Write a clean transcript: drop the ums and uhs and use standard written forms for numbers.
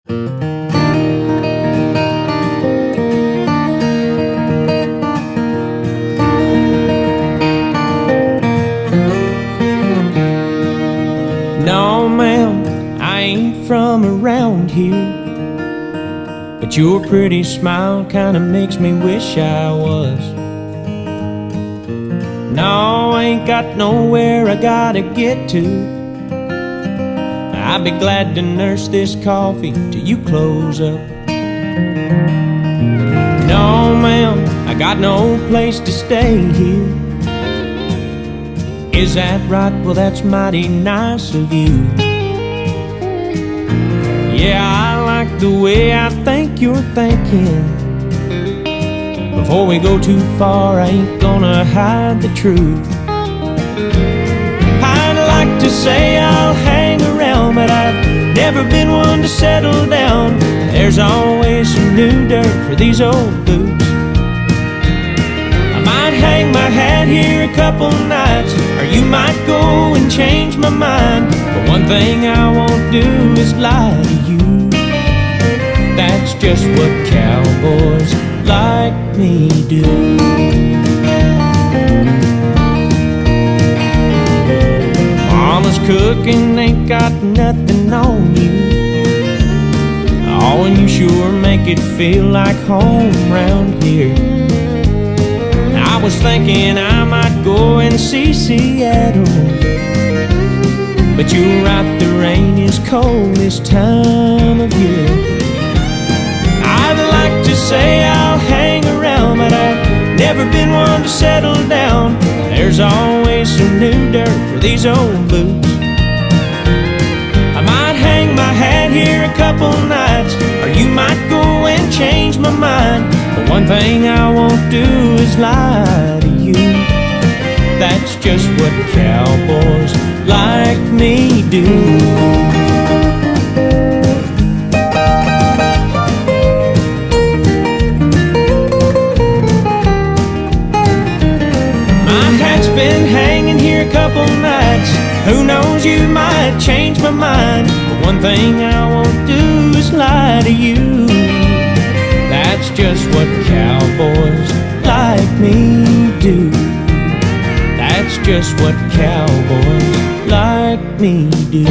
No, ma'am, I ain't from around here, but your pretty smile kinda makes me wish I was. No, I ain't got nowhere I gotta get to. I'd be glad to nurse this coffee till you close up. No, ma'am, I got no place to stay here. Is that right? Well, that's mighty nice of you. Yeah, I like the way I think you're thinking. Before we go too far, I ain't gonna hide the truth. I'd like to say I'll hang around, but I've never been one to settle down. There's always some new dirt for these old boots. I might hang my hat here a couple nights, or you might go and change my mind. But one thing I won't do is lie to you. That's just what cowboys like me do. Mama's cooking ain't got nothing on you. Oh, and you sure make it feel like home round here. I was thinking I might go and see Seattle, but you're right, the rain is cold this time of year. I'd like to say I'll hang around, but I've never been one to settle down. There's always some new dirt for these old boots. I might hang my hat here a couple nights, or you might go and change my mind. But one thing I won't do is lie to you. That's just what cowboys like me do. Been hanging here a couple nights. Who knows, you might change my mind. But one thing I won't do is lie to you. That's just what cowboys like me do. That's just what cowboys like me do.